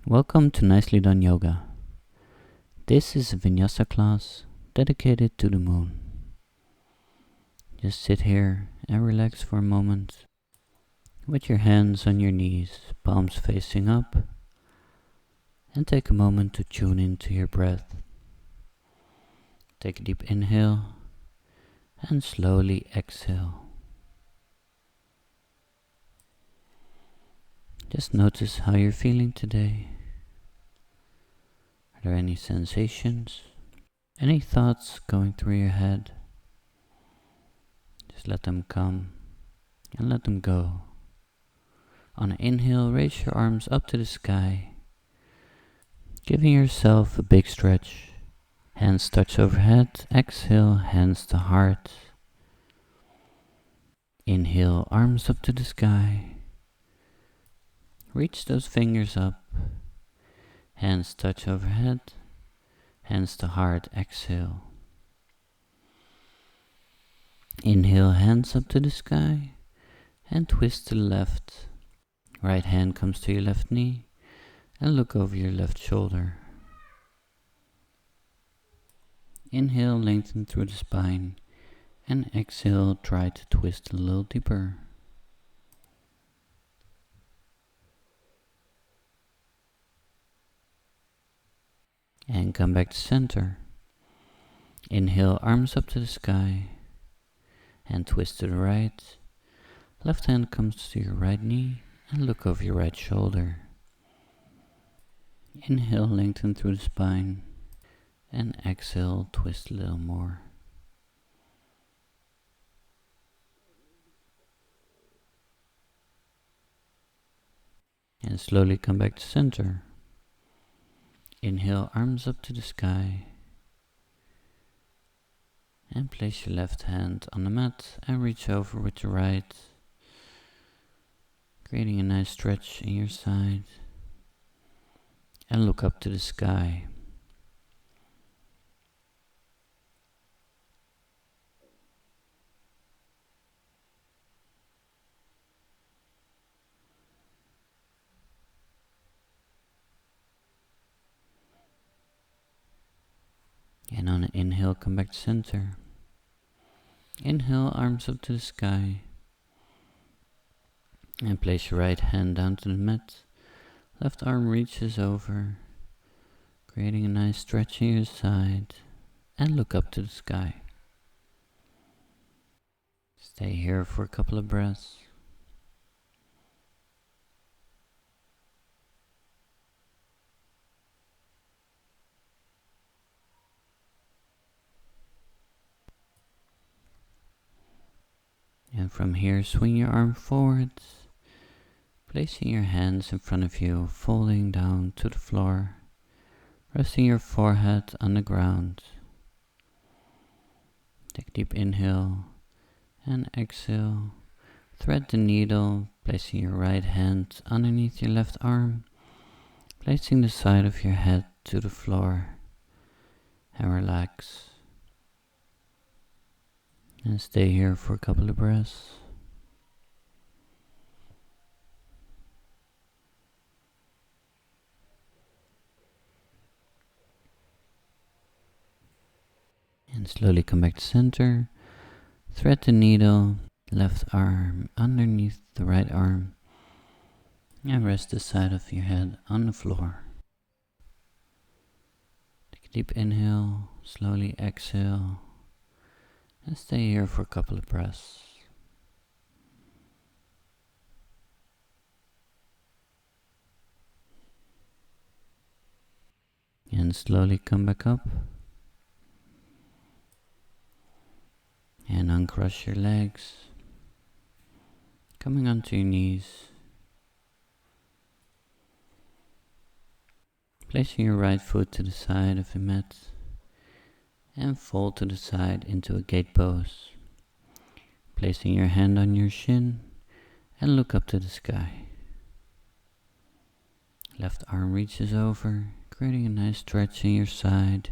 Welcome to Nicely Done Yoga. This is a Vinyasa class dedicated to the moon. Just sit here and relax for a moment with your hands on your knees, palms facing up, and take a moment to tune into your breath. Take a deep inhale and slowly exhale. Just notice how you're feeling today. Are there any sensations? Any thoughts going through your head? Just let them come and let them go. On an inhale, raise your arms up to the sky, giving yourself a big stretch. Hands touch overhead. Exhale, hands to heart. Inhale, arms up to the sky. Reach those fingers up. Hands touch overhead. Hands to heart. Exhale. Inhale, hands up to the sky. And twist to the left. Right hand comes to your left knee. And look over your left shoulder. Inhale, lengthen through the spine. And exhale, try to twist a little deeper. And come back to center. Inhale, arms up to the sky. And twist to the right. Left hand comes to your right knee. And look over your right shoulder. Inhale, lengthen through the spine. And exhale, twist a little more. And slowly come back to center. Inhale, arms up to the sky. And place your left hand on the mat and reach over with the right, creating a nice stretch in your side. And look up to the sky. And on an inhale, come back to center. Inhale, arms up to the sky. And place your right hand down to the mat. Left arm reaches over, creating a nice stretch in your side. And look up to the sky. Stay here for a couple of breaths. And from here, swing your arm forwards, placing your hands in front of you, folding down to the floor, resting your forehead on the ground. Take a deep inhale and exhale. Thread the needle, placing your right hand underneath your left arm, placing the side of your head to the floor, and relax. And stay here for a couple of breaths. And slowly come back to center. Thread the needle, left arm underneath the right arm. And rest the side of your head on the floor. Take a deep inhale, slowly exhale. And stay here for a couple of breaths. And slowly come back up. And uncross your legs. Coming onto your knees. Placing your right foot to the side of the mat. And fold to the side into a gate pose. Placing your hand on your shin and look up to the sky. Left arm reaches over, creating a nice stretch in your side.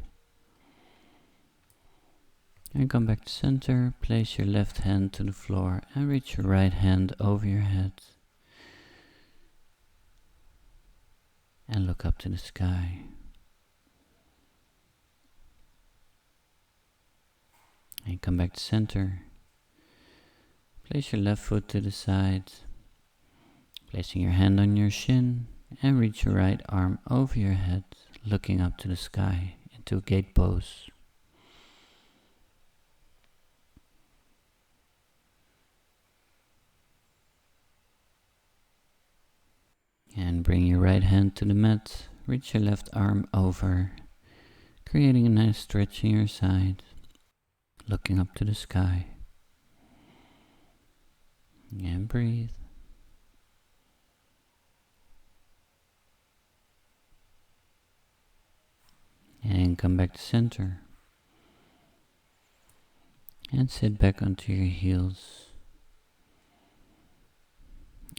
And come back to center, place your left hand to the floor and reach your right hand over your head. and look up to the sky. And come back to center. Place your left foot to the side, placing your hand on your shin, and reach your right arm over your head, looking up to the sky into a gate pose. And bring your right hand to the mat, reach your left arm over, creating a nice stretch in your side, looking up to the sky. And breathe. And come back to center. And sit back onto your heels.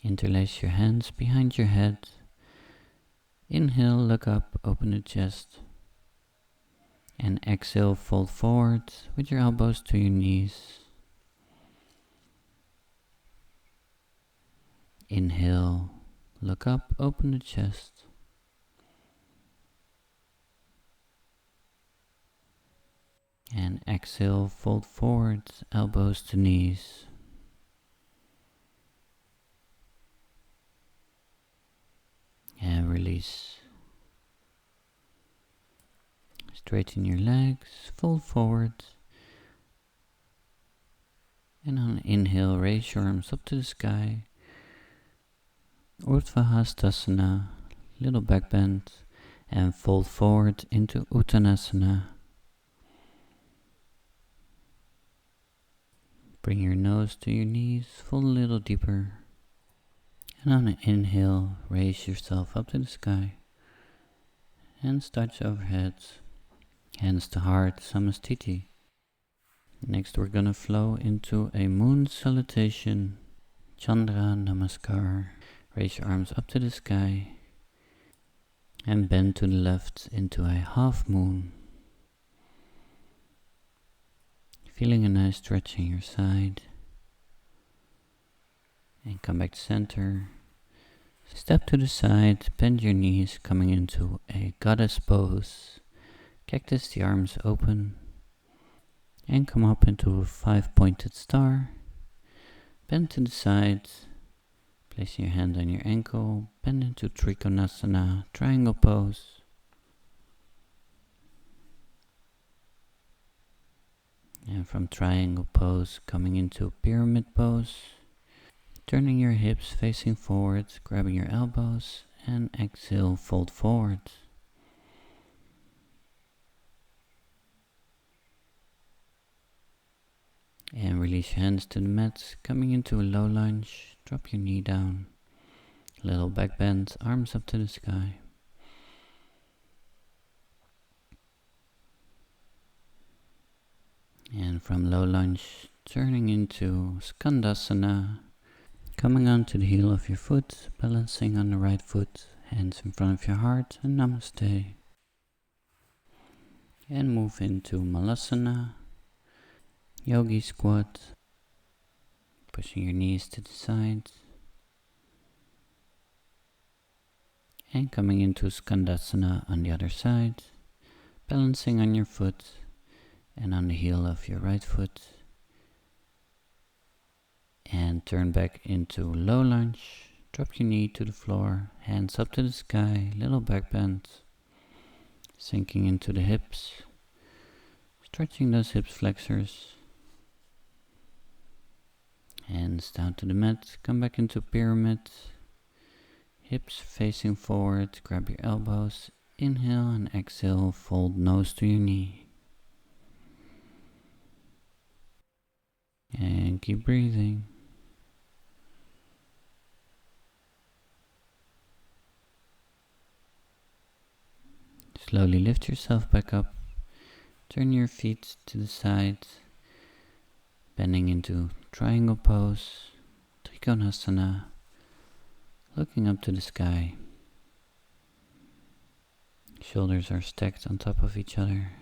Interlace your hands behind your head. Inhale, look up, open the chest. And exhale, fold forward with your elbows to your knees. Inhale, look up, open the chest. And exhale, fold forward, elbows to knees. And release. Straighten your legs, fold forward. And on an inhale, raise your arms up to the sky. Urdhva little back bend, and fold forward into Uttanasana. Bring your nose to your knees, fold a little deeper. And on an inhale, raise yourself up to the sky. Hands touch overhead, hands to heart, Namasté. Next we're gonna flow into a moon salutation, Chandra Namaskar. Raise your arms up to the sky and bend to the left into a half moon. Feeling a nice stretch in your side. And come back to center. Step to the side, bend your knees, coming into a goddess pose. Cactus the arms open. And come up into a 5-pointed star. Bend to the side. Placing your hand on your ankle, bend into Trikonasana, triangle pose. And from triangle pose, coming into pyramid pose. Turning your hips facing forward, grabbing your elbows, and exhale, fold forward. And release your hands to the mat, coming into a low lunge. Drop your knee down. Little back bend, arms up to the sky. And from low lunge, turning into Skandasana. Coming onto the heel of your foot, balancing on the right foot, hands in front of your heart, and Namasté. And move into Malasana, Yogi squat, pushing your knees to the side. And coming into Skandasana on the other side, balancing on your foot and on the heel of your right foot. And turn back into low lunge. Drop your knee to the floor, hands up to the sky, little back bend. Sinking into the hips, stretching those hip flexors. Hands down to the mat, come back into pyramid. Hips facing forward, grab your elbows. Inhale and exhale, fold nose to your knee. And keep breathing. Slowly lift yourself back up. Turn your feet to the side, bending into triangle pose, Trikonasana, looking up to the sky. Shoulders are stacked on top of each other.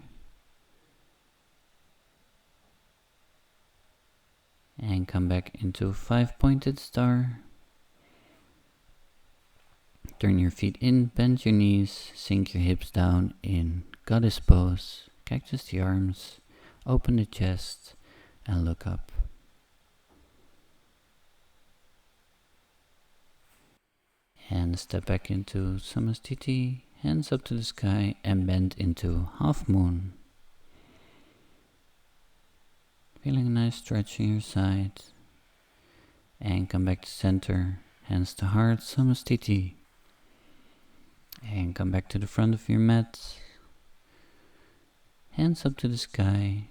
And come back into 5-pointed star. Turn your feet in, bend your knees, sink your hips down in goddess pose. Cactus the arms, open the chest, and look up. And step back into Namasté, hands up to the sky, and bend into half moon. Feeling a nice stretch in your side. And come back to center, hands to heart, Namasté. And come back to the front of your mat. Hands up to the sky,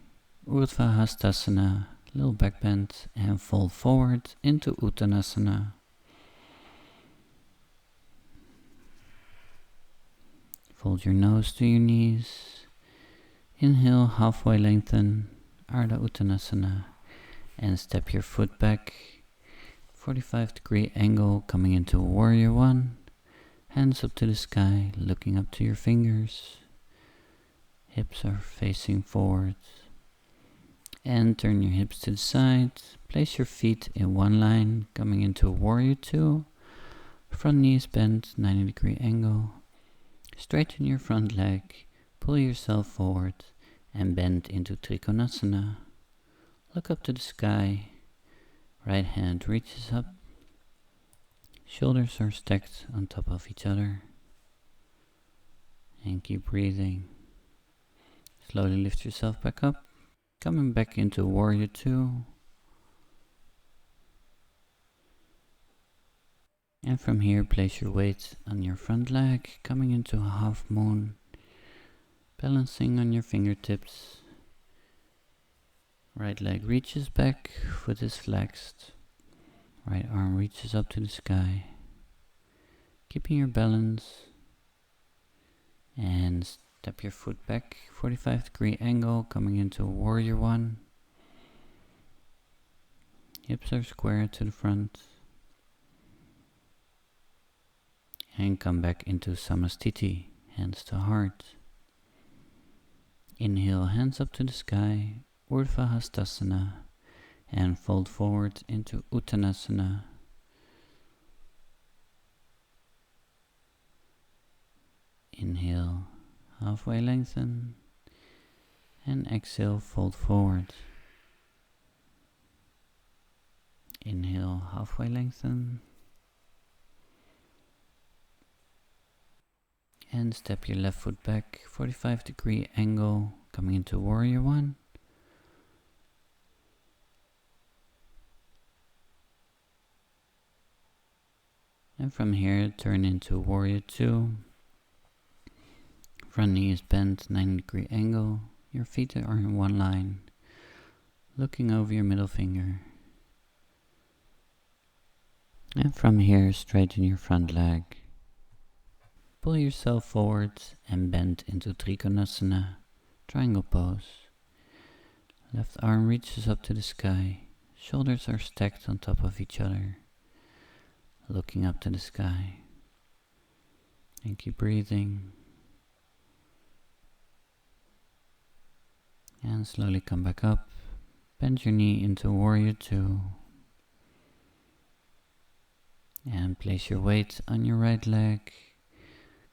Urdhva Hastasana, little back bend, and fold forward into Uttanasana. Fold your nose to your knees. Inhale, halfway lengthen, Ardha Uttanasana, and step your foot back, 45-degree angle coming into Warrior One. Hands up to the sky, looking up to your fingers. Hips are facing forward. And turn your hips to the side. Place your feet in one line, coming into Warrior Two. Front knees bent, 90-degree angle. Straighten your front leg, pull yourself forward, and bend into Trikonasana. Look up to the sky. Right hand reaches up. Shoulders are stacked on top of each other. And keep breathing. Slowly lift yourself back up. Coming back into Warrior Two. And from here, place your weight on your front leg, coming into a half moon. Balancing on your fingertips. Right leg reaches back, foot is flexed. Right arm reaches up to the sky. Keeping your balance. And step your foot back, 45-degree angle, coming into Warrior One. Hips are square to the front. And come back into Namasté, hands to heart. Inhale, hands up to the sky, Urdhva Hastasana, and fold forward into Uttanasana. Inhale, halfway lengthen, and exhale, fold forward. Inhale, halfway lengthen. And step your left foot back, 45-degree angle, coming into Warrior One. And from here, turn into Warrior Two. Front knee is bent, 90-degree angle. Your feet are in one line, looking over your middle finger. And from here, straighten your front leg. Pull yourself forward and bend into Trikonasana, triangle pose. Left arm reaches up to the sky. Shoulders are stacked on top of each other, looking up to the sky. And keep breathing. And slowly come back up. Bend your knee into Warrior Two. And place your weight on your right leg.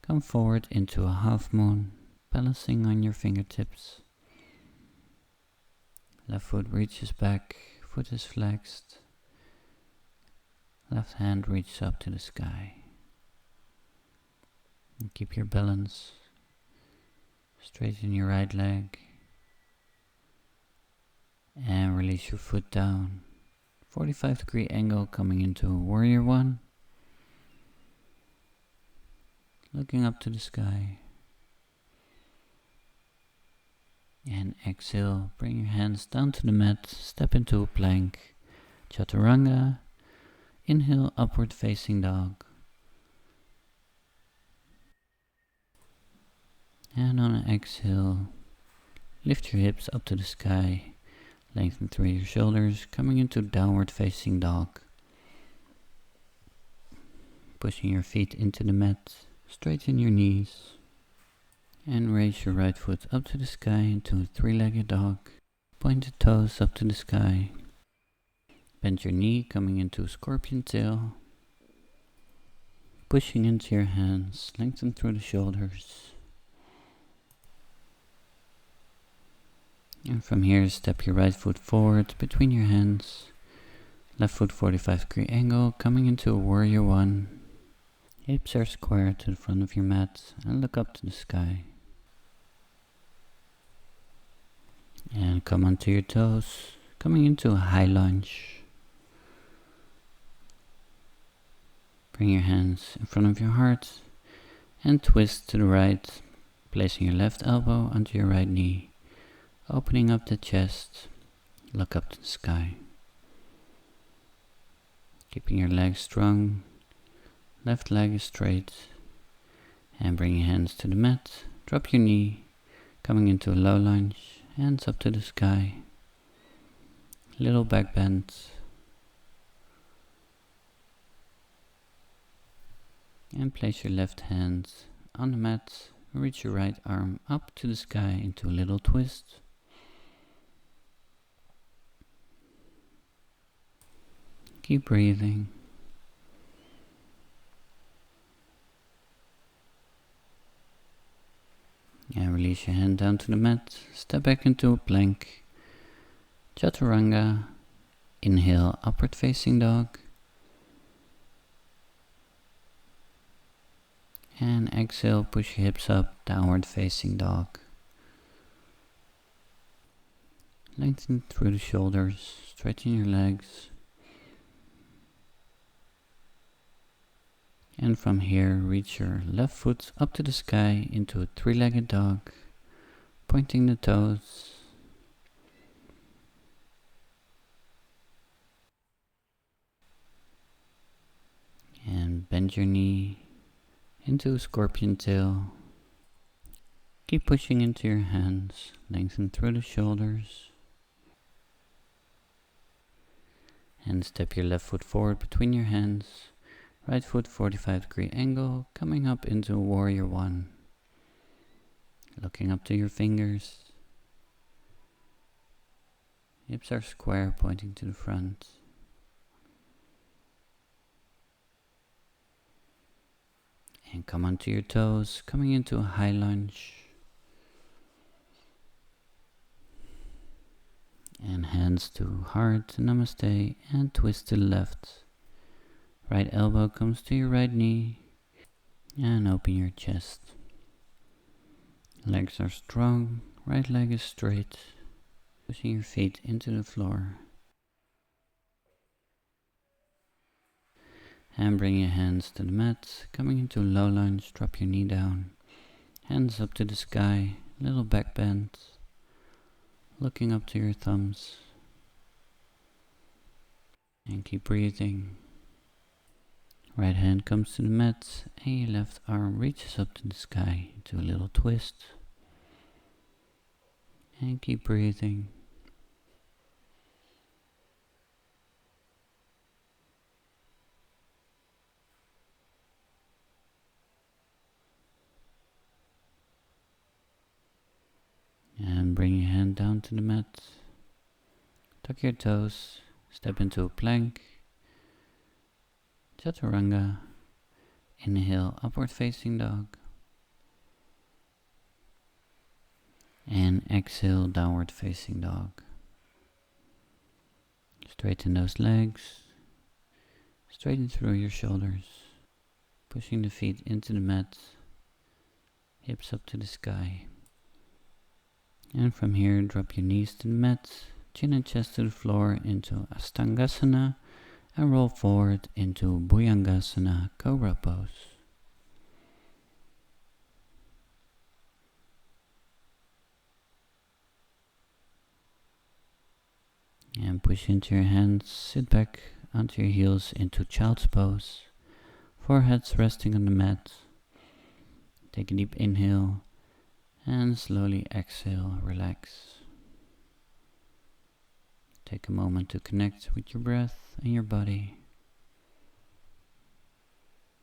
Come forward into a half moon, balancing on your fingertips. Left foot reaches back, foot is flexed. Left hand reaches up to the sky. And keep your balance. Straighten your right leg. And release your foot down. 45-degree angle coming into Warrior One. Looking up to the sky. And exhale, bring your hands down to the mat, step into a plank, Chaturanga. Inhale, upward facing dog. And on an exhale, lift your hips up to the sky, lengthen through your shoulders, coming into downward facing dog. Pushing your feet into the mat. Straighten your knees and raise your right foot up to the sky into a three-legged dog. Pointed toes up to the sky. Bend your knee coming into scorpion tail. pushing into your hands, lengthen through the shoulders. And from here, step your right foot forward between your hands. Left foot 45-degree angle, coming into a warrior one. Hips are square to the front of your mat and look up to the sky. And come onto your toes, coming into a high lunge. Bring your hands in front of your heart and twist to the right, placing your left elbow onto your right knee, opening up the chest, look up to the sky. Keeping your legs strong, left leg is straight, and bring your hands to the mat, drop your knee, coming into a low lunge, hands up to the sky, little back bend. And place your left hand on the mat, reach your right arm up to the sky into a little twist. Keep breathing. And release your hand down to the mat, step back into a plank, chaturanga, inhale upward facing dog. And exhale, push your hips up, downward facing dog. Lengthen through the shoulders, stretching your legs. And from here, reach your left foot up to the sky into a three-legged dog, pointing the toes. And bend your knee into a scorpion tail. Keep pushing into your hands, lengthen through the shoulders. And step your left foot forward between your hands. Right foot 45-degree angle, coming up into a warrior one. Looking up to your fingers. Hips are square, pointing to the front. And come onto your toes, coming into a high lunge. And hands to heart, Namasté, and twist to the left. Right elbow comes to your right knee, and open your chest. Legs are strong, right leg is straight, pushing your feet into the floor. And bring your hands to the mat, coming into a low lunge, drop your knee down. Hands up to the sky, little back bend, looking up to your thumbs. And keep breathing. Right hand comes to the mat, and your left arm reaches up to the sky into a little twist. And keep breathing. And bring your hand down to the mat. Tuck your toes, step into a plank. Chaturanga, inhale upward facing dog. And exhale downward facing dog. Straighten those legs, straighten through your shoulders, pushing the feet into the mat, hips up to the sky. And from here, drop your knees to the mat, chin and chest to the floor into Astangasana, and roll forward into Bhujangasana, Cobra pose. And push into your hands, sit back onto your heels into Child's pose, foreheads resting on the mat. Take a deep inhale and slowly exhale, relax. Take a moment to connect with your breath and your body.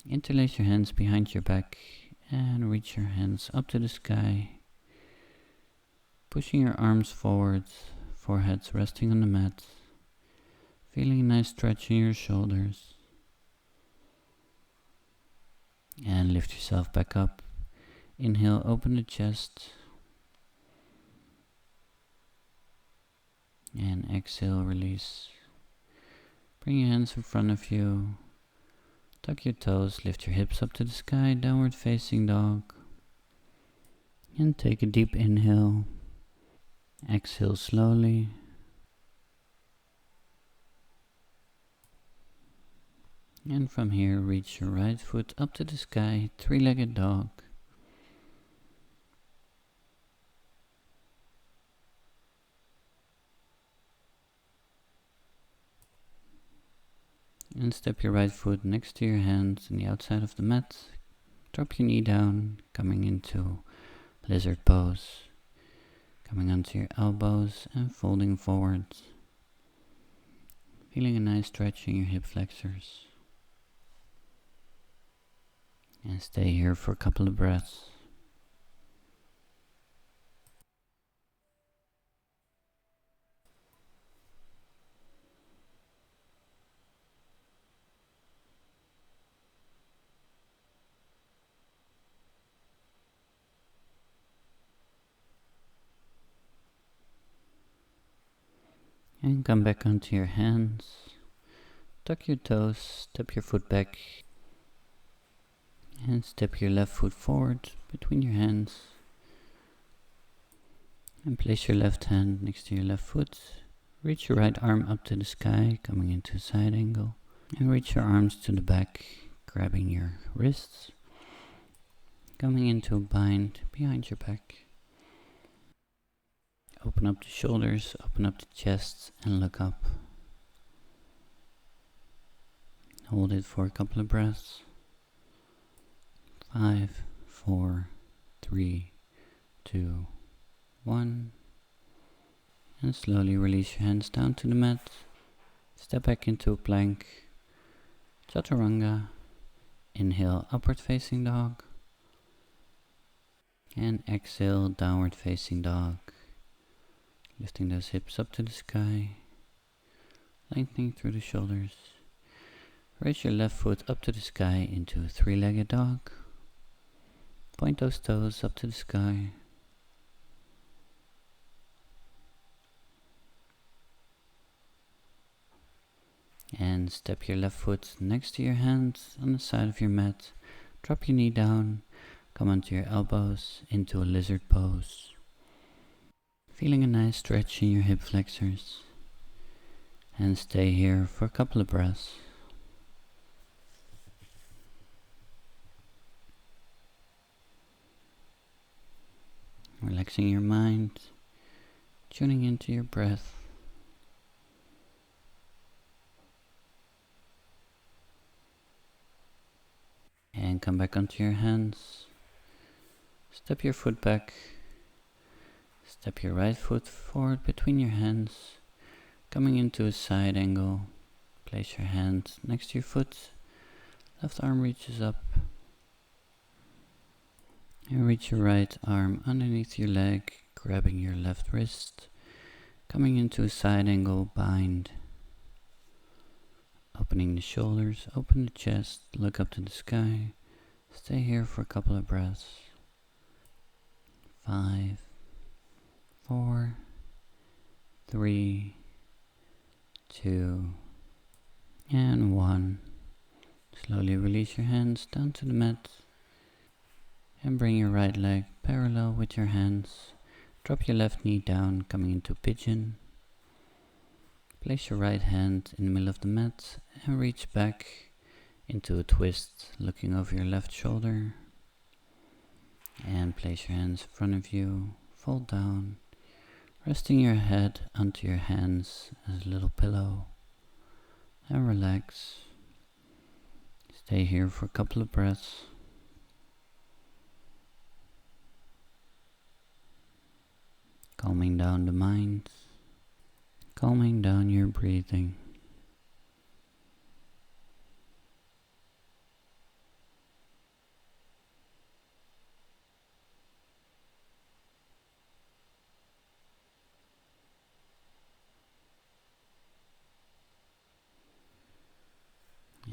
Interlace your hands behind your back and reach your hands up to the sky. Pushing your arms forward, foreheads resting on the mat. Feeling a nice stretch in your shoulders. lift yourself back up. Inhale, open the chest. And exhale, release. Bring your hands in front of you. Tuck your toes, lift your hips up to the sky, downward facing dog. And take a deep inhale. Exhale slowly. And from here, reach your right foot up to the sky, three-legged dog. And step your right foot next to your hands on the outside of the mat. Drop your knee down, coming into lizard pose. Coming onto your elbows and folding forwards. Feeling a nice stretch in your hip flexors. And stay here for a couple of breaths. And come back onto your hands. Tuck your toes, step your foot back. And step your left foot forward between your hands. And place your left hand next to your left foot. Reach your right arm up to the sky, coming into a side angle. And reach your arms to the back, grabbing your wrists. Coming into a bind behind your back. Open up the shoulders, open up the chest, and look up. Hold it for a couple of breaths. 5, 4, 3, 2, 1. And slowly release your hands down to the mat. Step back into a plank. Chaturanga. Inhale, upward facing dog. And exhale, downward facing dog. Lifting those hips up to the sky. Lengthening through the shoulders. Raise your left foot up to the sky into a three-legged dog. Point those toes up to the sky. And step your left foot next to your hands on the side of your mat. Drop your knee down. Come onto your elbows into a lizard pose. Feeling a nice stretch in your hip flexors. And stay here for a couple of breaths. Relaxing your mind, tuning into your breath. And come back onto your hands. Step your foot back. Step your right foot forward between your hands. Coming into a side angle. Place your hand next to your foot. Left arm reaches up. And reach your right arm underneath your leg, grabbing your left wrist. Coming into a side angle bind. Opening the shoulders, open the chest, look up to the sky. Stay here for a couple of breaths. 5, 4, 3, 2, and 1. Slowly release your hands down to the mat. And bring your right leg parallel with your hands. Drop your left knee down, coming into pigeon. Place your right hand in the middle of the mat and reach back into a twist, looking over your left shoulder. And place your hands in front of you, fold down, resting your head onto your hands as a little pillow. And relax. Stay here for a couple of breaths. Calming down the mind, calming down your breathing.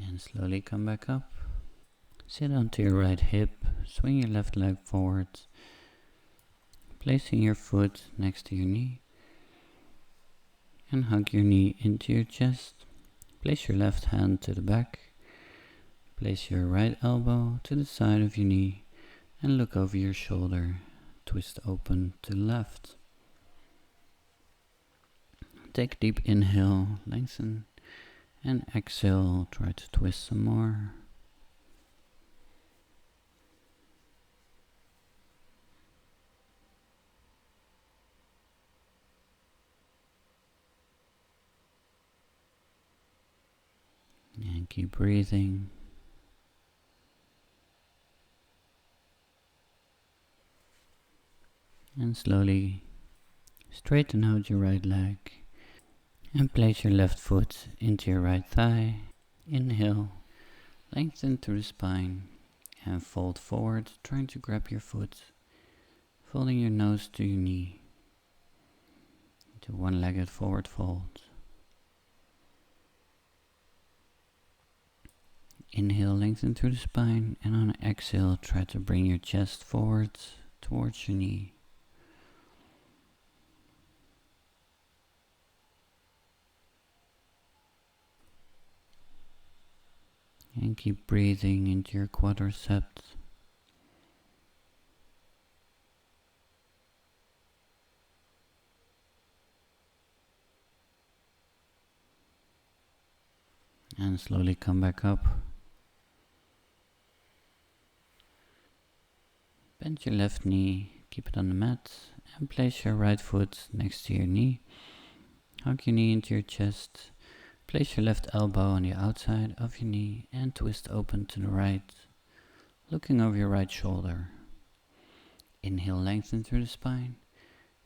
And slowly come back up. Sit onto your right hip, swing your left leg forward, placing your foot next to your knee, and hug your knee into your chest. Place your left hand to the back, place your right elbow to the side of your knee, and look over your shoulder. Twist open to the left. Take a deep inhale, lengthen, and exhale, try to twist some more. And keep breathing. And slowly straighten out your right leg and place your left foot into your right thigh. Inhale, lengthen through the spine and fold forward, trying to grab your foot, folding your nose to your knee into one-legged forward fold. Inhale, lengthen through the spine, and on an exhale, try to bring your chest forward towards your knee. And keep breathing into your quadriceps. And slowly come back up. Bend your left knee, keep it on the mat, and place your right foot next to your knee. Hug your knee into your chest. Place your left elbow on the outside of your knee and twist open to the right, looking over your right shoulder. Inhale, lengthen through the spine,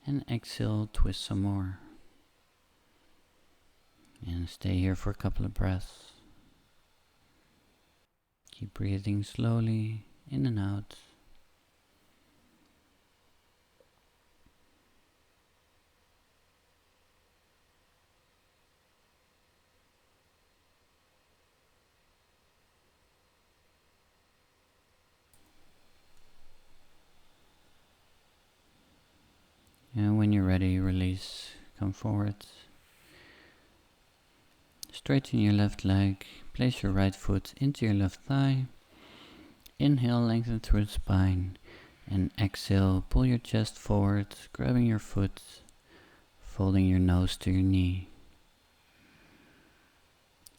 and exhale, twist some more. And stay here for a couple of breaths. Keep breathing slowly in and out. And when you're ready, release, come forward. Straighten your left leg, place your right foot into your left thigh. Inhale, lengthen through the spine, and exhale, pull your chest forward, grabbing your foot, folding your nose to your knee.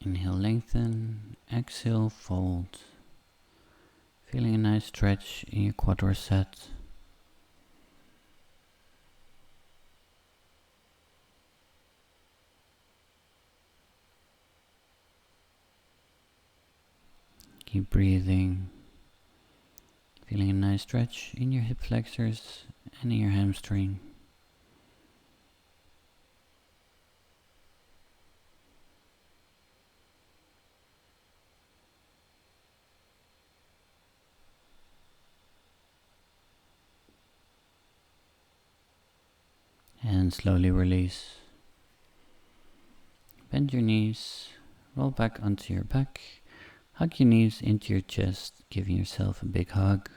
Inhale, lengthen, exhale, fold. Feeling a nice stretch in your quadriceps. Keep breathing, feeling a nice stretch in your hip flexors and in your hamstring. And slowly release. Bend your knees, roll back onto your back. Hug your knees into your chest, giving yourself a big hug.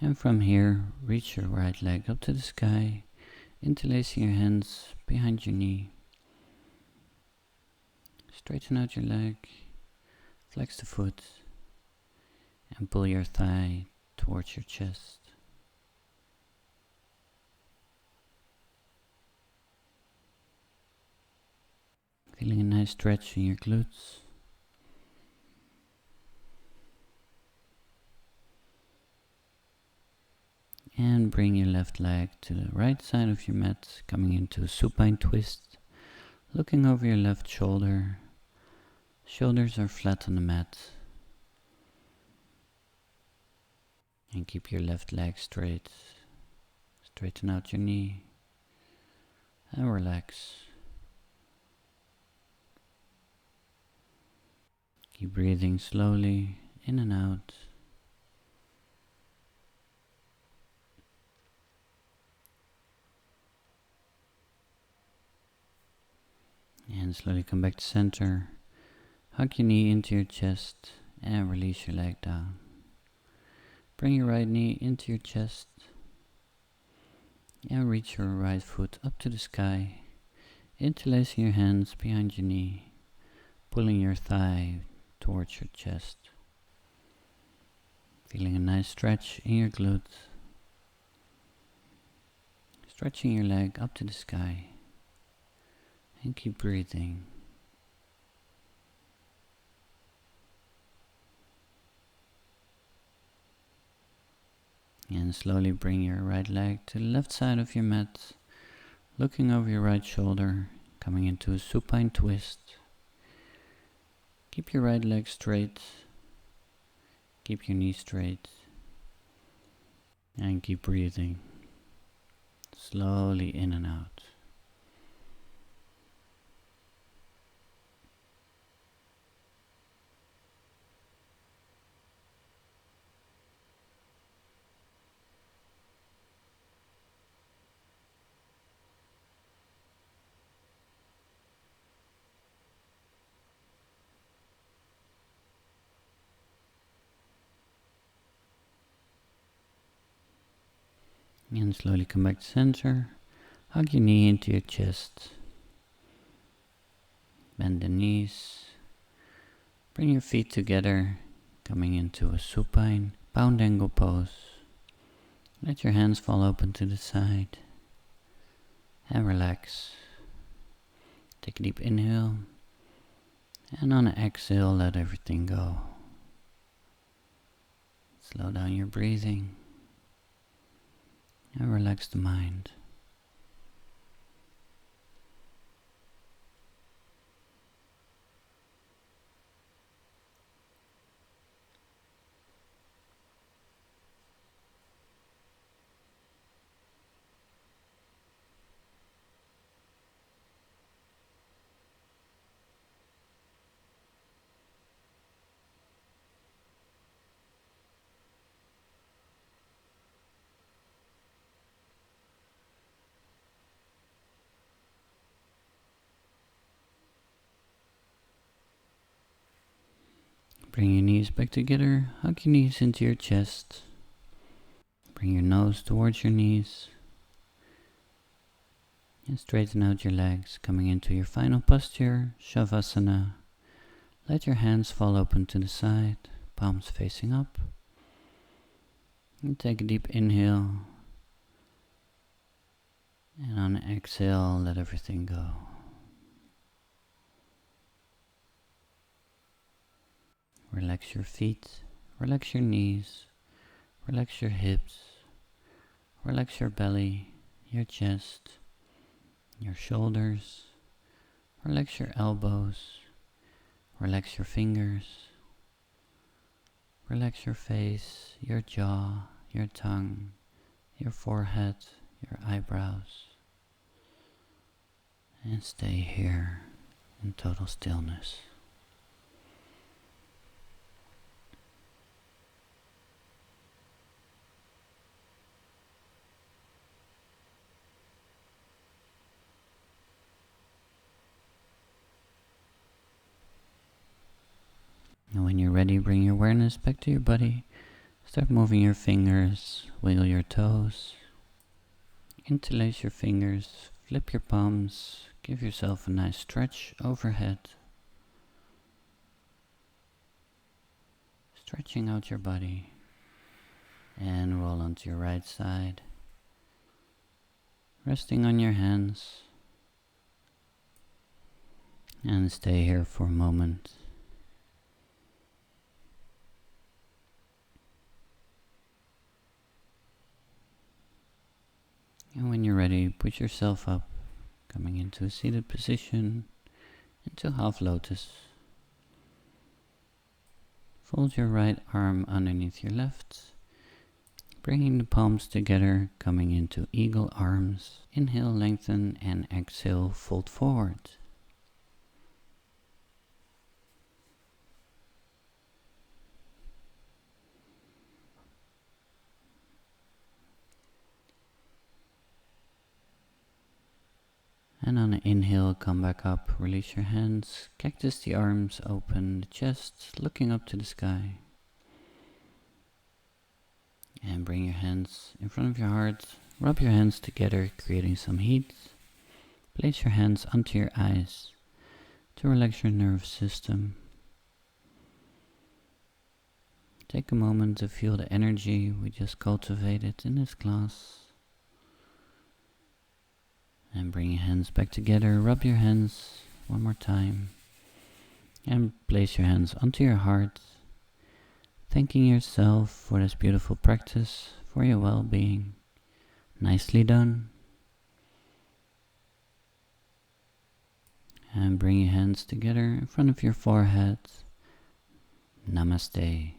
And from here, reach your right leg up to the sky, interlacing your hands behind your knee. Straighten out your leg, flex the foot, and pull your thigh towards your chest. Feeling a nice stretch in your glutes. And bring your left leg to the right side of your mat, coming into a supine twist. Looking over your left shoulder. Shoulders are flat on the mat. And keep your left leg straight. Straighten out your knee. And relax. Keep breathing slowly in and out. And slowly come back to center. Hug your knee into your chest and release your leg down. Bring your right knee into your chest and reach your right foot up to the sky, interlacing your hands behind your knee, pulling your thigh towards your chest. Feeling a nice stretch in your glutes. Stretching your leg up to the sky and keep breathing. And slowly bring your right leg to the left side of your mat, looking over your right shoulder, coming into a supine twist. Keep your right leg straight, keep your knee straight, and keep breathing slowly in and out. And slowly come back to center. Hug your knee into your chest. Bend the knees. Bring your feet together, coming into a supine bound angle pose. Let your hands fall open to the side and relax. Take a deep inhale, and on an exhale, let everything go. Slow down your breathing and relax the mind. Bring your knees back together, hug your knees into your chest. Bring your nose towards your knees. And straighten out your legs, coming into your final posture, Shavasana. Let your hands fall open to the side, palms facing up. And take a deep inhale. And on an exhale, let everything go. Relax your feet, relax your knees, relax your hips, relax your belly, your chest, your shoulders, relax your elbows, relax your fingers, relax your face, your jaw, your tongue, your forehead, your eyebrows, and stay here in total stillness. And when you're ready, bring your awareness back to your body. Start moving your fingers, wiggle your toes, interlace your fingers, flip your palms, give yourself a nice stretch overhead. Stretching out your body, and roll onto your right side. Resting on your hands, and stay here for a moment. And when you're ready, put yourself up, coming into a seated position, into half lotus. Fold your right arm underneath your left, bringing the palms together, coming into eagle arms. Inhale, lengthen, and exhale, fold forward. And on an inhale, come back up, release your hands, cactus the arms, open the chest, looking up to the sky. And bring your hands in front of your heart, rub your hands together, creating some heat. Place your hands onto your eyes to relax your nervous system. Take a moment to feel the energy we just cultivated in this class. And bring your hands back together, rub your hands one more time. And place your hands onto your heart, thanking yourself for this beautiful practice, for your well-being. Nicely done. And bring your hands together in front of your forehead. Namaste.